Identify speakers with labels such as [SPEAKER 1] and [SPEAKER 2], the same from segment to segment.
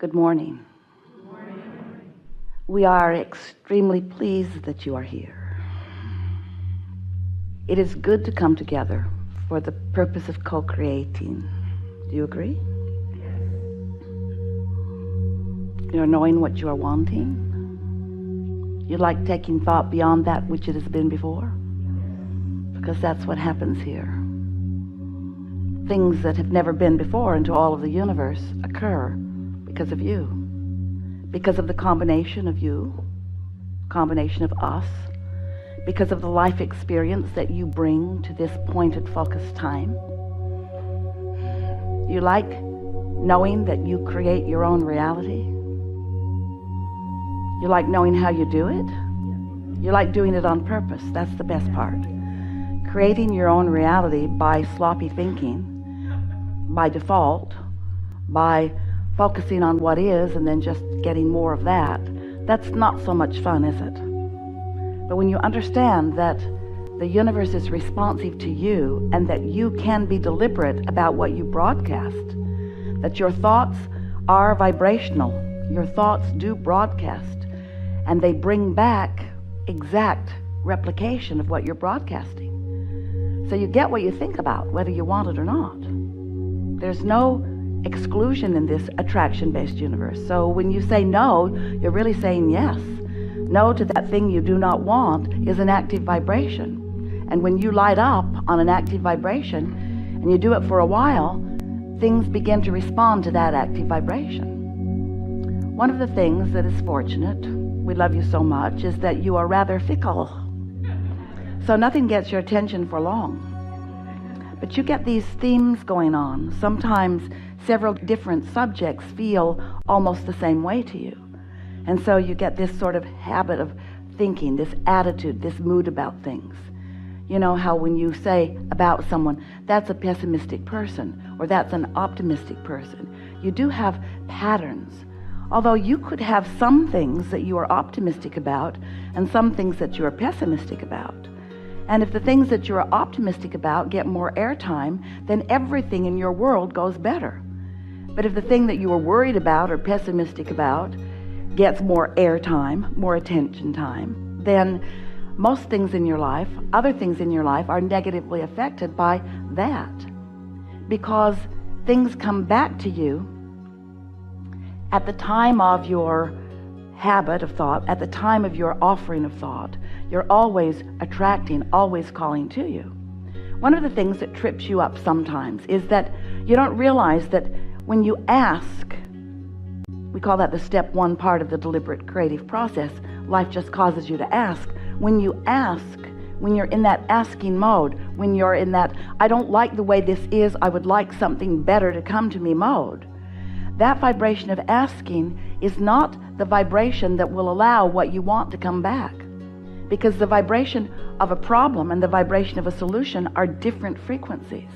[SPEAKER 1] Good morning.
[SPEAKER 2] Good morning.
[SPEAKER 1] We are extremely pleased that you are here. It is good to come together for the purpose of co-creating. Do you agree?
[SPEAKER 2] Yes.
[SPEAKER 1] You're knowing what you are wanting. You like taking thought beyond that which it has been before, because that's what happens here. Things that have never been before into all of the universe occur because of you, because of the combination of you, combination of us, because of the life experience that you bring to this pointed focused time. You like knowing that you create your own reality. You like knowing how you do it. You like doing it on purpose. That's the best part. Creating your own reality by sloppy thinking, by default, by focusing on what is and then just getting more of that, that's not so much fun, is it? But when you understand that the universe is responsive to you and that you can be deliberate about what you broadcast, that your thoughts are vibrational, your thoughts do broadcast, and they bring back exact replication of what you're broadcasting. So you get what you think about, whether you want it or not. There's no exclusion in this attraction-based universe. So when you say no, you're really saying yes. No to that thing you do not want is an active vibration. And when you light up on an active vibration and you do it for a while, things begin to respond to that active vibration. One of the things that is fortunate, we love you so much, is that you are rather fickle. So nothing gets your attention for long. But you get these themes going on. Sometimes several different subjects feel almost the same way to you. And so you get this sort of habit of thinking, this attitude, this mood about things. You know how when you say about someone, that's a pessimistic person, or that's an optimistic person, you do have patterns. Although you could have some things that you are optimistic about and some things that you are pessimistic about. And if the things that you're optimistic about get more airtime, then everything in your world goes better. But if the thing that you are worried about or pessimistic about gets more airtime, more attention time, then most things in your life, other things in your life, are negatively affected by that. Because things come back to you at the time of your habit of thought, at the time of your offering of thought. You're always attracting, always calling to you. One of the things that trips you up sometimes is that you don't realize that when you ask, we call that the step one part of the deliberate creative process. Life just causes you to ask. When you ask, when you're in that asking mode, when you're in that, I don't like the way this is, I would like something better to come to me mode, that vibration of asking is not the vibration that will allow what you want to come back. Because the vibration of a problem and the vibration of a solution are different frequencies.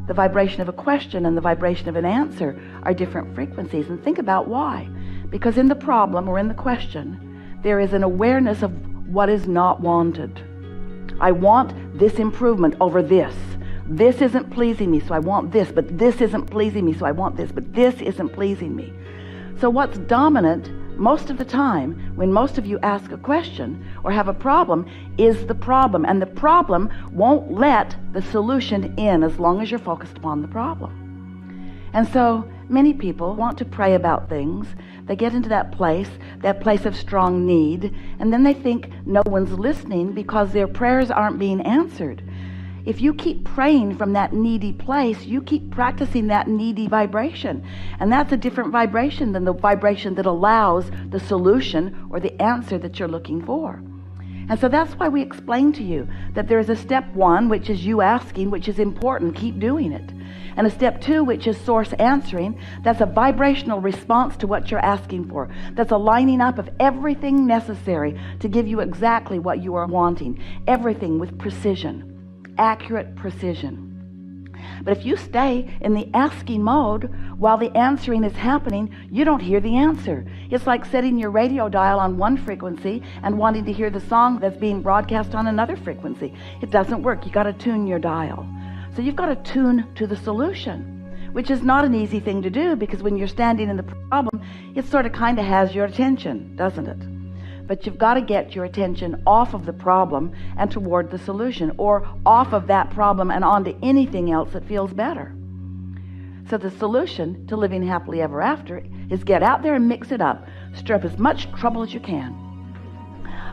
[SPEAKER 1] The vibration of a question and the vibration of an answer are different frequencies. And think about why. Because in the problem or in the question, there is an awareness of what is not wanted. I want this improvement over this. This isn't pleasing me, so I want this, but this isn't pleasing me, so I want this, but this isn't pleasing me. So what's dominant most of the time when most of you ask a question or have a problem is the problem, and the problem won't let the solution in as long as you're focused upon the problem. And so many people want to pray about things. They get into that place of strong need, and then they think no one's listening because their prayers aren't being answered. If you keep praying from that needy place, you keep practicing that needy vibration. And that's a different vibration than the vibration that allows the solution or the answer that you're looking for. And so that's why we explain to you that there is a step one, which is you asking, which is important, keep doing it. And a step two, which is source answering, that's a vibrational response to what you're asking for. That's a lining up of everything necessary to give you exactly what you are wanting. Everything with precision. Accurate precision. But if you stay in the asking mode while the answering is happening, you don't hear the answer. It's like setting your radio dial on one frequency and wanting to hear the song that's being broadcast on another frequency. It doesn't work. You got to tune your dial. So you've got to tune to the solution. which is not an easy thing to do, because when you're standing in the problem, it sort of kind of has your attention, doesn't it? But you've got to get your attention off of the problem and toward the solution, or off of that problem and onto anything else that feels better. So the solution to living happily ever after is get out there and mix it up. Stir up as much trouble as you can.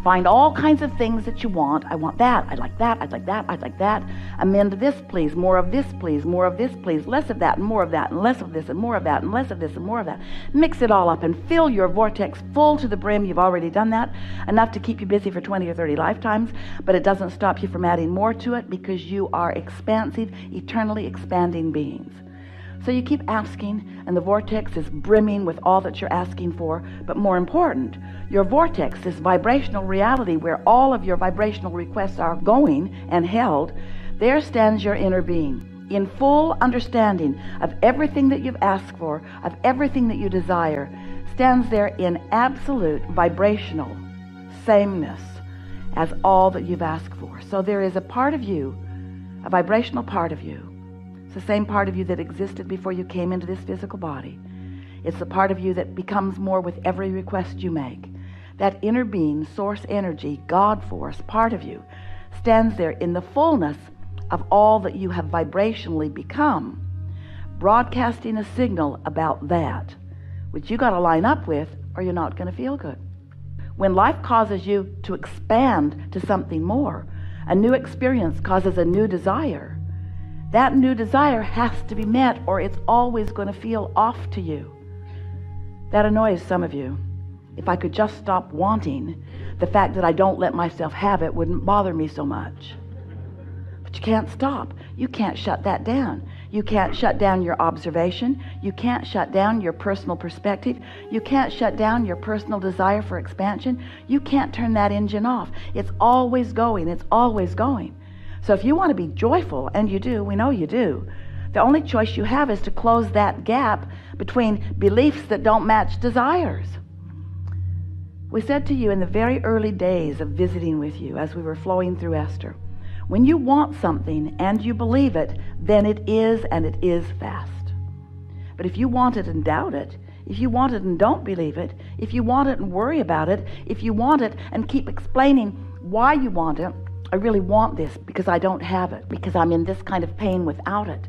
[SPEAKER 1] Find all kinds of things that you want. I want that. I like that. I'd like that. I'd like that. Amend this, please. More of this, please. More of this, please. Less of that and more of that, and less of this and more of that, and less of this and more of that. Mix it all up and fill your vortex full to the brim. You've already done that. Enough to keep you busy for 20 or 30 lifetimes, but it doesn't stop you from adding more to it, because you are expansive, eternally expanding beings. So you keep asking, and the vortex is brimming with all that you're asking for. But more important, your vortex, this vibrational reality where all of your vibrational requests are going and held, there stands your inner being, in full understanding of everything that you've asked for, of everything that you desire, stands there in absolute vibrational sameness as all that you've asked for. So there is a part of you, a vibrational part of you. The same part of you that existed before you came into this physical body. It's the part of you that becomes more with every request you make. That inner being, source energy, God force, part of you, stands there in the fullness of all that you have vibrationally become, broadcasting a signal about that, which you got to line up with, or you're not going to feel good. When life causes you to expand to something more, a new experience causes a new desire. That new desire has to be met, or it's always going to feel off to you. That annoys some of you. If I could just stop wanting, the fact that I don't let myself have it wouldn't bother me so much. But you can't stop. You can't shut that down. You can't shut down your observation. You can't shut down your personal perspective. You can't shut down your personal desire for expansion. You can't turn that engine off. It's always going. It's always going. So if you want to be joyful, and you do, we know you do, the only choice you have is to close that gap between beliefs that don't match desires. We said to you in the very early days of visiting with you, as we were flowing through Esther, when you want something and you believe it, then it is, and it is fast. But if you want it and doubt it, if you want it and don't believe it, if you want it and worry about it, if you want it and keep explaining why you want it, I really want this because I don't have it, because I'm in this kind of pain without it.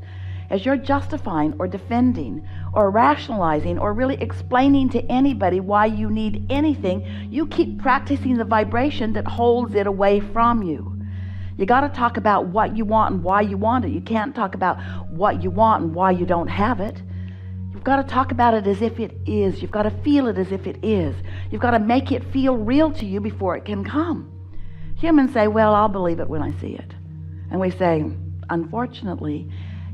[SPEAKER 1] As you're justifying or defending or rationalizing or really explaining to anybody why you need anything, you keep practicing the vibration that holds it away from you. You got to talk about what you want and why you want it. You can't talk about what you want and why you don't have it. You've got to talk about it as if it is. You've got to feel it as if it is. You've got to make it feel real to you before it can come. Humans say, well, I'll believe it when I see it. And we say, unfortunately,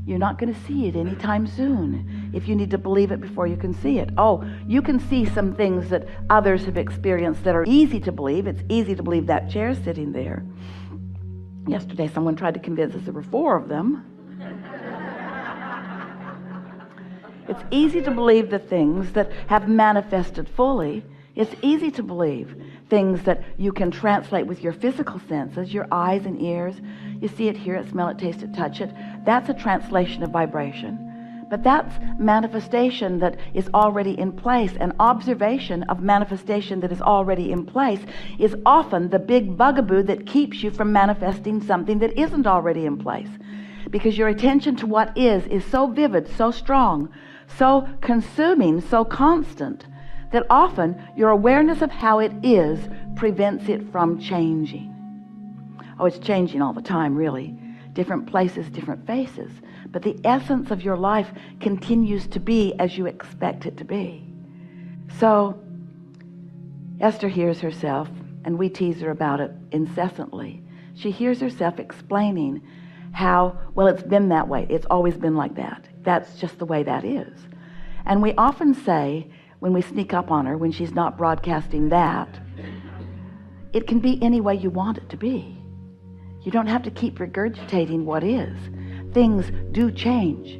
[SPEAKER 1] you're not going to see it anytime soon if you need to believe it before you can see it. Oh, you can see some things that others have experienced that are easy to believe. It's easy to believe that chair's sitting there. Yesterday, someone tried to convince us there were 4 of them. It's easy to believe the things that have manifested fully. It's easy to believe things that you can translate with your physical senses, your eyes and ears. You see it, hear it, smell it, taste it, touch it. That's a translation of vibration. But that's manifestation that is already in place. An observation of manifestation that is already in place is often the big bugaboo that keeps you from manifesting something that isn't already in place. Because your attention to what is so vivid, so strong, so consuming, so constant, that often your awareness of how it is prevents it from changing. Oh, it's changing all the time, really. Different places, different faces. But the essence of your life continues to be as you expect it to be. So, Esther hears herself, and we tease her about it incessantly. She hears herself explaining how, well, it's been that way. It's always been like that. That's just the way that is. And we often say, when we sneak up on her, when she's not broadcasting that, it can be any way you want it to be. You don't have to keep regurgitating what is. Things do change.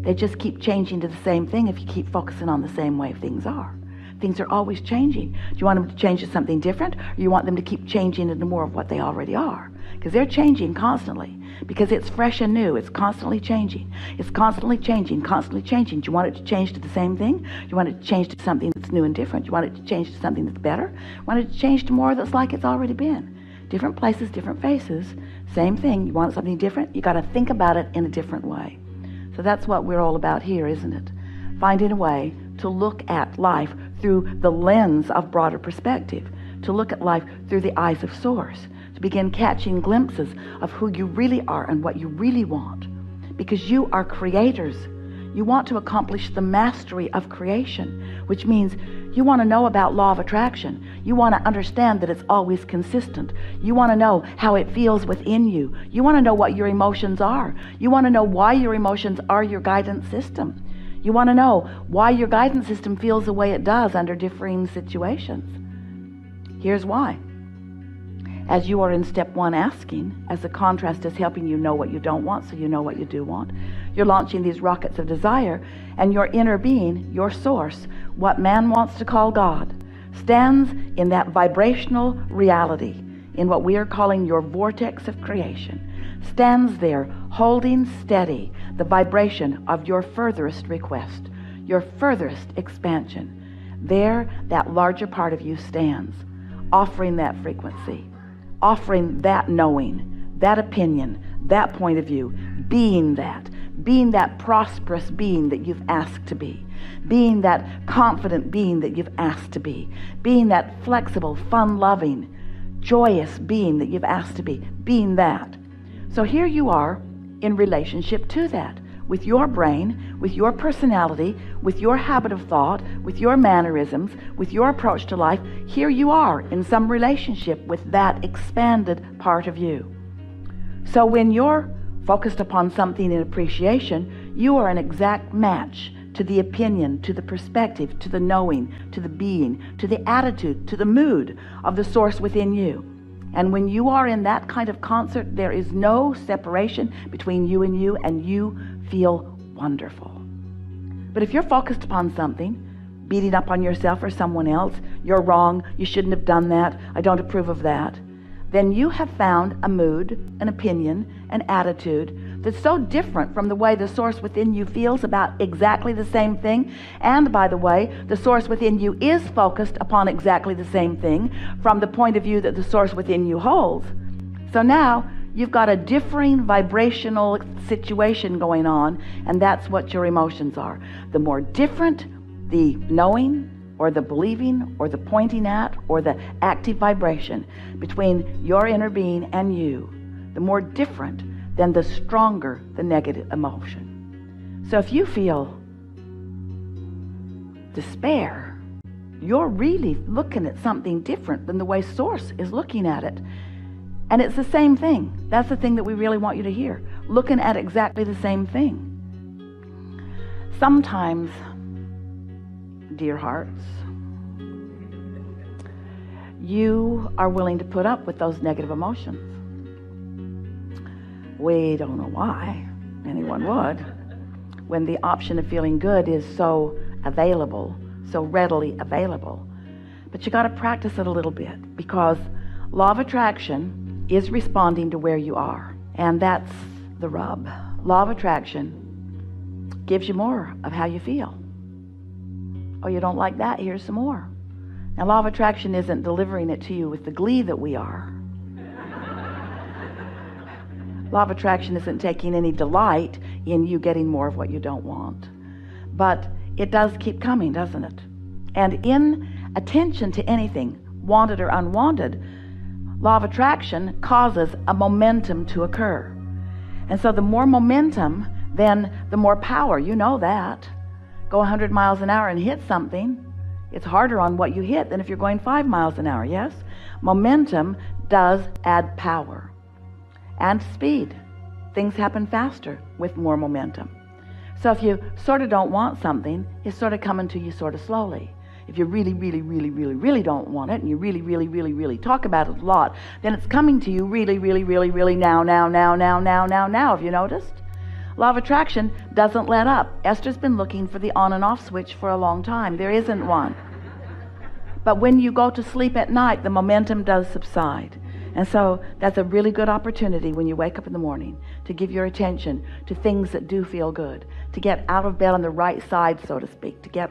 [SPEAKER 1] They just keep changing to the same thing if you keep focusing on the same way things are. Things are always changing. Do you want them to change to something different, or you want them to keep changing into more of what they already are? Because they're changing constantly. Because it's fresh and new. It's constantly changing. It's constantly changing, constantly changing. Do you want it to change to the same thing? Do you want it to change to something that's new and different? Do you want it to change to something that's better? Do you want it to change to more that's like it's already been? Different places, different faces, same thing. You want something different? You got to think about it in a different way. So that's what we're all about here, isn't it? Finding a way to look at life through the lens of broader perspective, to look at life through the eyes of Source, to begin catching glimpses of who you really are and what you really want. Because you are creators. You want to accomplish the mastery of creation, which means you want to know about law of attraction. You want to understand that it's always consistent. You want to know how it feels within you. You want to know what your emotions are. You want to know why your emotions are your guidance system. You want to know why your guidance system feels the way it does under differing situations. Here's why. As you are in step 1 asking, as the contrast is helping you know what you don't want so you know what you do want, you're launching these rockets of desire, and your inner being, your source, what man wants to call God, stands in that vibrational reality, in what we are calling your vortex of creation, stands there holding steady the vibration of your furthest request, your furthest expansion. There, that larger part of you stands, offering that frequency, offering that knowing, that opinion, that point of view, being that prosperous being that you've asked to be, being that confident being that you've asked to be, being that flexible, fun-loving, joyous being that you've asked to be, being that. So here you are in relationship to that, with your brain, with your personality, with your habit of thought, with your mannerisms, with your approach to life. Here you are in some relationship with that expanded part of you. So when you're focused upon something in appreciation, you are an exact match to the opinion, to the perspective, to the knowing, to the being, to the attitude, to the mood of the source within you. And when you are in that kind of concert, there is no separation between you, and you feel wonderful. But if you're focused upon something, beating up on yourself or someone else, you're wrong, you shouldn't have done that, I don't approve of that, then you have found a mood, an opinion, an attitude that's so different from the way the source within you feels about exactly the same thing. And by the way, the source within you is focused upon exactly the same thing from the point of view that the source within you holds. So now you've got a differing vibrational situation going on, and that's what your emotions are. The more different the knowing or the believing or the pointing at or the active vibration between your inner being and you, the more different, then the stronger the negative emotion. So if you feel despair, you're really looking at something different than the way Source is looking at it. And it's the same thing. That's the thing that we really want you to hear. Looking at exactly the same thing. Sometimes, dear hearts, you are willing to put up with those negative emotions. We don't know why anyone would, when the option of feeling good is so available, so readily available. But you got to practice it a little bit, because law of attraction is responding to where you are, and that's the rub. Law of attraction gives you more of how you feel. Oh, you don't like that? Here's some more. Now, law of attraction isn't delivering it to you with the glee that we are. Law of attraction isn't taking any delight in you getting more of what you don't want. But it does keep coming, doesn't it? And in attention to anything, wanted or unwanted, law of attraction causes a momentum to occur. And so the more momentum, then the more power. You know that. Go 100 miles an hour and hit something. It's harder on what you hit than if you're going 5 miles an hour, yes? Momentum does add power and speed. Things happen faster with more momentum. So if you sort of don't want something, it's sort of coming to you sort of slowly. If you really don't want it, and you really talk about it a lot, then it's coming to you really now. Have you noticed? Law of attraction doesn't let up. Esther's been looking for the on and off switch for a long time. There isn't one. But when you go to sleep at night, the momentum does subside. And so that's a really good opportunity when you wake up in the morning to give your attention to things that do feel good, to get out of bed on the right side, so to speak, to get